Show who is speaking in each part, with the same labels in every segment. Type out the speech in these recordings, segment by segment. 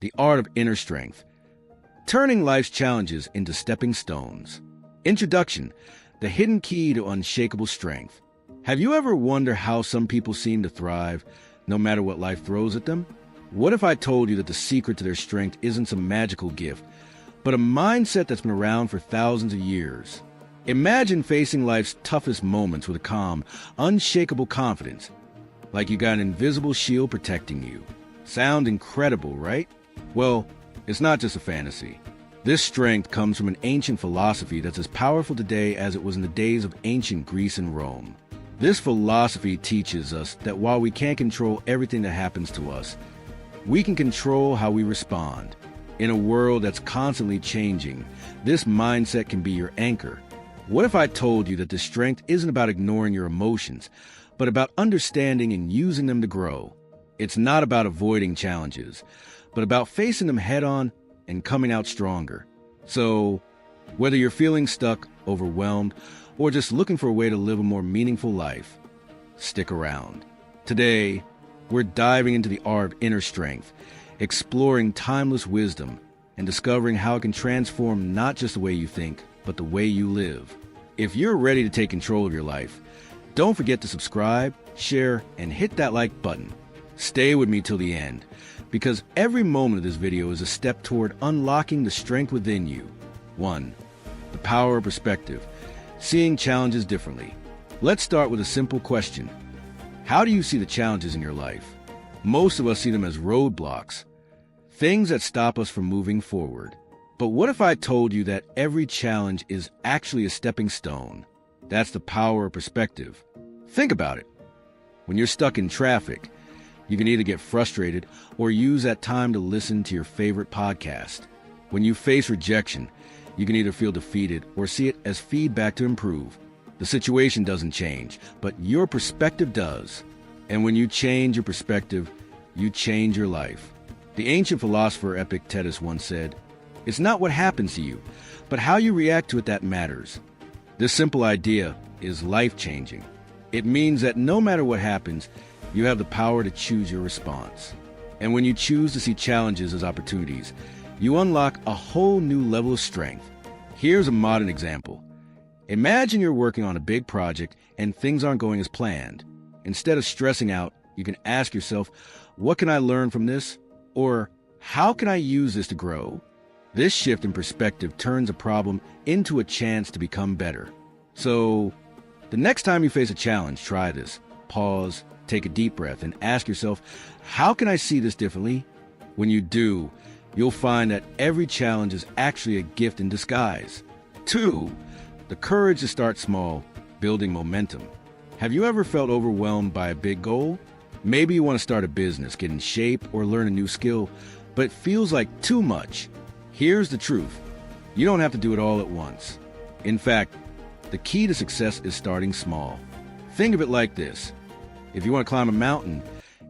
Speaker 1: the art of inner strength, turning life's challenges into stepping stones. Introduction, the hidden key to unshakable strength. Have you ever wondered how some people seem to thrive no matter what life throws at them? What if I told you that the secret to their strength isn't some magical gift, but a mindset that's been around for thousands of years? Imagine facing life's toughest moments with a calm, unshakable confidence, like you got an invisible shield protecting you. Sound incredible, right? Well, it's not just a fantasy. This strength comes from an ancient philosophy that's as powerful today as it was in the days of ancient Greece and Rome. This philosophy teaches us that while we can't control everything that happens to us, we can control how we respond. In a world that's constantly changing, this mindset can be your anchor. What if I told you that this strength isn't about ignoring your emotions, but about understanding and using them to grow? It's not about avoiding challenges, but about facing them head-on and coming out stronger. So, whether you're feeling stuck, overwhelmed, or just looking for a way to live a more meaningful life, stick around. Today, we're diving into the art of inner strength, exploring timeless wisdom, and discovering how it can transform not just the way you think, but the way you live. If you're ready to take control of your life, don't forget to subscribe, share, and hit that like button. Stay with me till the end, because every moment of this video is a step toward unlocking the strength within you. 1. The power of perspective, seeing challenges differently. Let's start with a simple question. How do you see the challenges in your life? Most of us see them as roadblocks, things that stop us from moving forward. But what if I told you that every challenge is actually a stepping stone? That's the power of perspective. Think about it. When you're stuck in traffic, you can either get frustrated or use that time to listen to your favorite podcast. When you face rejection, you can either feel defeated or see it as feedback to improve. The situation doesn't change, but your perspective does. And when you change your perspective, you change your life. The ancient philosopher Epictetus once said, "It's not what happens to you, but how you react to it that matters." This simple idea is life-changing. It means that no matter what happens, you have the power to choose your response. And when you choose to see challenges as opportunities, you unlock a whole new level of strength. Here's a modern example. Imagine you're working on a big project and things aren't going as planned. Instead of stressing out, you can ask yourself, what can I learn from this? Or how can I use this to grow? This shift in perspective turns a problem into a chance to become better. So, the next time you face a challenge, try this. Pause, take a deep breath, and ask yourself, how can I see this differently? When you do, you'll find that every challenge is actually a gift in disguise. 2. The courage to start small, building momentum. Have you ever felt overwhelmed by a big goal? Maybe you want to start a business, get in shape, or learn a new skill, but it feels like too much. Here's the truth. You don't have to do it all at once. In fact, the key to success is starting small. Think of it like this. If you want to climb a mountain,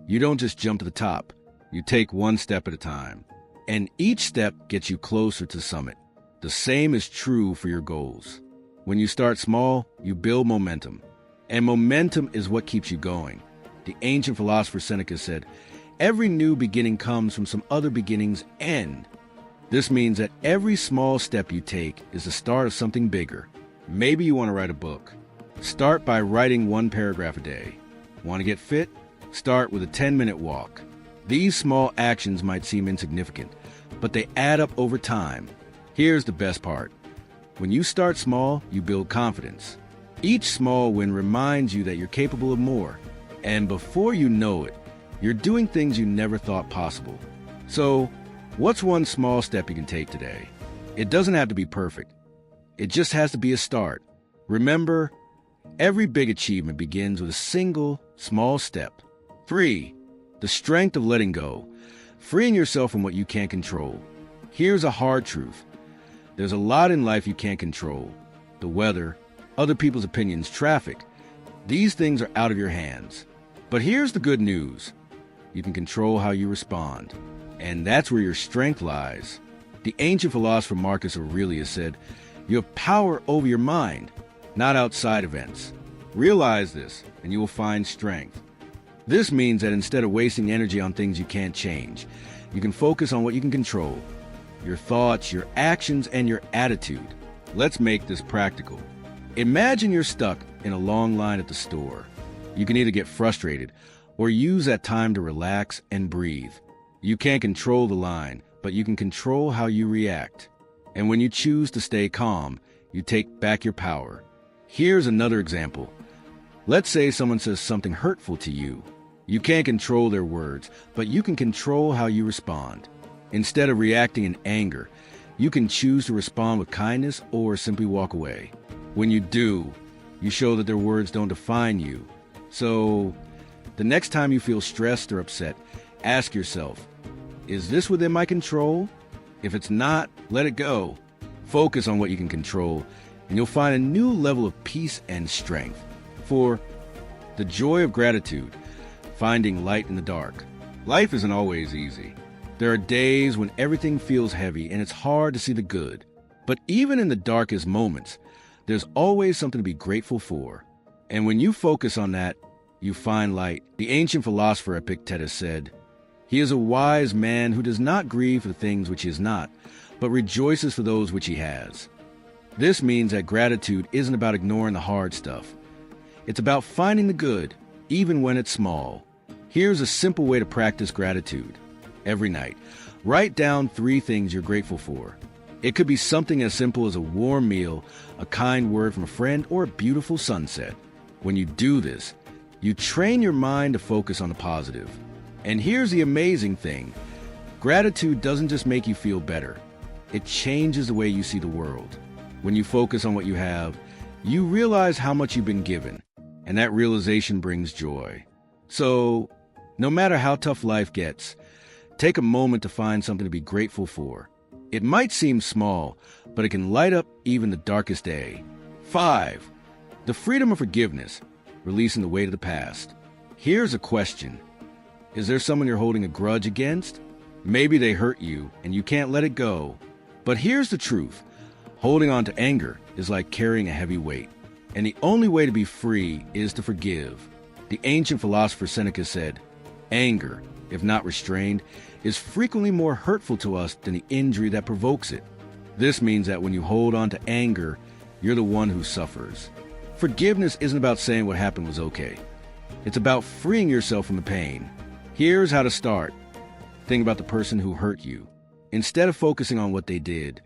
Speaker 1: you don't just jump to the top. You take one step at a time. And each step gets you closer to the summit. The same is true for your goals. When you start small, you build momentum. And momentum is what keeps you going. The ancient philosopher Seneca said, "Every new beginning comes from some other beginning's end." This means that every small step you take is the start of something bigger. Maybe you want to write a book. Start by writing one paragraph a day. Want to get fit? Start with a 10-minute walk. These small actions might seem insignificant, but they add up over time. Here's the best part. When you start small, you build confidence. Each small win reminds you that you're capable of more. And before you know it, you're doing things you never thought possible. So, what's one small step you can take today? It doesn't have to be perfect. It just has to be a start. Remember, every big achievement begins with a single, small step. 3. The strength of letting go, freeing yourself from what you can't control. Here's a hard truth. There's a lot in life you can't control. The weather, other people's opinions, traffic. These things are out of your hands. But here's the good news. You can control how you respond. And that's where your strength lies. The ancient philosopher Marcus Aurelius said, "You have power over your mind, not outside events." Realize this, and you will find strength. This means that instead of wasting energy on things you can't change, You can focus on what you can control: your thoughts, your actions, and your attitude. Let's make this practical. Imagine you're stuck in a long line at the store. You can either get frustrated or use that time to relax and breathe. You can't control the line, but you can control how you react. And when you choose to stay calm, you take back your power. Here's another example. Let's say someone says something hurtful to you. You can't control their words, but you can control how you respond. Instead of reacting in anger, you can choose to respond with kindness or simply walk away. When you do, you show that their words don't define you. So, the next time you feel stressed or upset, ask yourself, is this within my control? If it's not, let it go. Focus on what you can control, and you'll find a new level of peace and strength. For the joy of gratitude, finding light in the dark. Life isn't always easy. There are days when everything feels heavy and it's hard to see the good. But even in the darkest moments, there's always something to be grateful for. And when you focus on that, you find light. The ancient philosopher Epictetus said, "He is a wise man who does not grieve for the things which he is not, but rejoices for those which he has." This means that gratitude isn't about ignoring the hard stuff. It's about finding the good, even when it's small. Here's a simple way to practice gratitude. Every night, write down 3 things you're grateful for. It could be something as simple as a warm meal, a kind word from a friend, or a beautiful sunset. When you do this, you train your mind to focus on the positive. And here's the amazing thing. Gratitude doesn't just make you feel better. It changes the way you see the world. When you focus on what you have, you realize how much you've been given, and that realization brings joy. So, no matter how tough life gets, take a moment to find something to be grateful for. It might seem small, but it can light up even the darkest day. 5. The freedom of forgiveness, releasing the weight of the past. Here's a question. Is there someone you're holding a grudge against? Maybe they hurt you and you can't let it go. But here's the truth. Holding on to anger is like carrying a heavy weight. And the only way to be free is to forgive. The ancient philosopher Seneca said, "Anger, if not restrained, is frequently more hurtful to us than the injury that provokes it." This means that when you hold on to anger, you're the one who suffers. Forgiveness isn't about saying what happened was okay. It's about freeing yourself from the pain. Here's how to start. Think about the person who hurt you. Instead of focusing on what they did,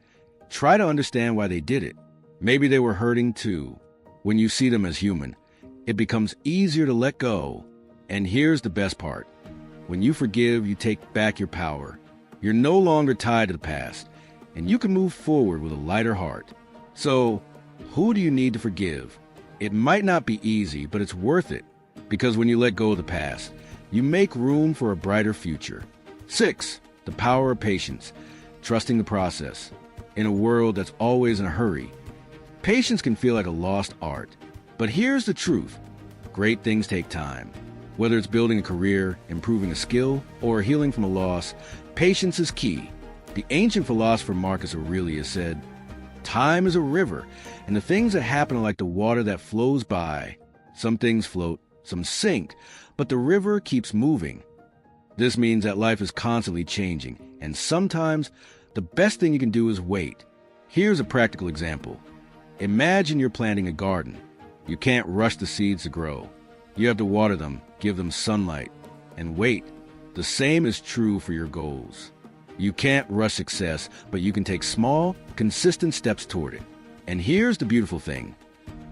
Speaker 1: try to understand why they did it. Maybe they were hurting too. When you see them as human, it becomes easier to let go. And here's the best part. When you forgive, you take back your power. You're no longer tied to the past, and you can move forward with a lighter heart. So, who do you need to forgive? It might not be easy, but it's worth it, because when you let go of the past, you make room for a brighter future. 6. The power of patience, trusting the process. In a world that's always in a hurry, patience can feel like a lost art. But here's the truth. Great things take time. Whether it's building a career, improving a skill, or healing from a loss, patience is key. The ancient philosopher Marcus Aurelius said, "Time is a river, and the things that happen are like the water that flows by. Some things float, some sink, but the river keeps moving." This means that life is constantly changing, and sometimes the best thing you can do is wait. Here's a practical example. Imagine you're planting a garden. You can't rush the seeds to grow. You have to water them, give them sunlight, and wait. The same is true for your goals. You can't rush success, but you can take small, consistent steps toward it. And here's the beautiful thing.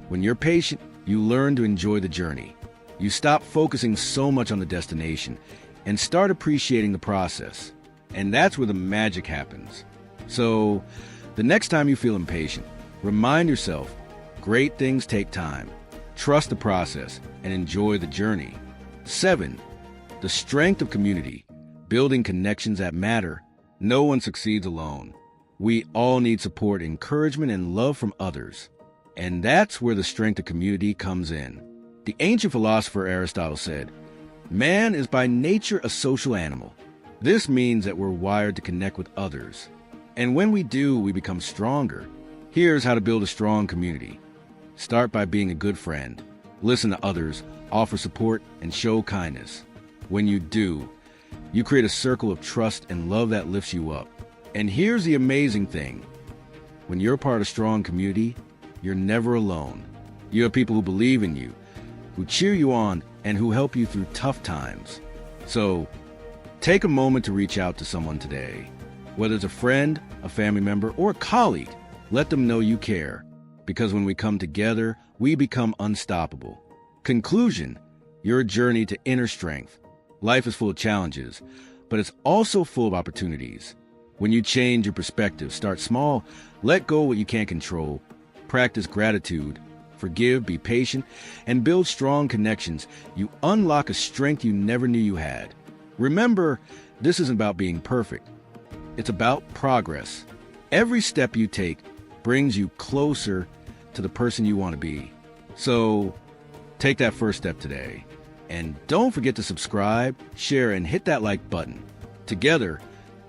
Speaker 1: When you're patient, you learn to enjoy the journey. You stop focusing so much on the destination and start appreciating the process. And that's where the magic happens. So, the next time you feel impatient, remind yourself, great things take time. Trust the process and enjoy the journey. 7. The strength of community, building connections that matter. No one succeeds alone. We all need support, encouragement, and love from others. And that's where the strength of community comes in. The ancient philosopher Aristotle said, "Man is by nature a social animal." This means that we're wired to connect with others. And when we do, we become stronger. Here's how to build a strong community. Start by being a good friend. Listen to others, offer support, and show kindness. When you do, You create a circle of trust and love that lifts you up. And here's the amazing thing. When you're part of a strong community, you're never alone. You have people who believe in you, who cheer you on, and who help you through tough times. So, take a moment to reach out to someone today. Whether it's a friend, a family member, or a colleague, let them know you care. Because when we come together, we become unstoppable. Conclusion, your journey to inner strength. Life is full of challenges, but it's also full of opportunities. When you change your perspective, start small, let go of what you can't control, practice gratitude, forgive, be patient, and build strong connections, you unlock a strength you never knew you had. Remember, this isn't about being perfect. It's about progress. Every step you take brings you closer to the person you want to be. So, take that first step today. And don't forget to subscribe, share, and hit that like button. Together,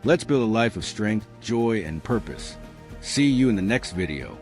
Speaker 1: let's build a life of strength, joy, and purpose. See you in the next video.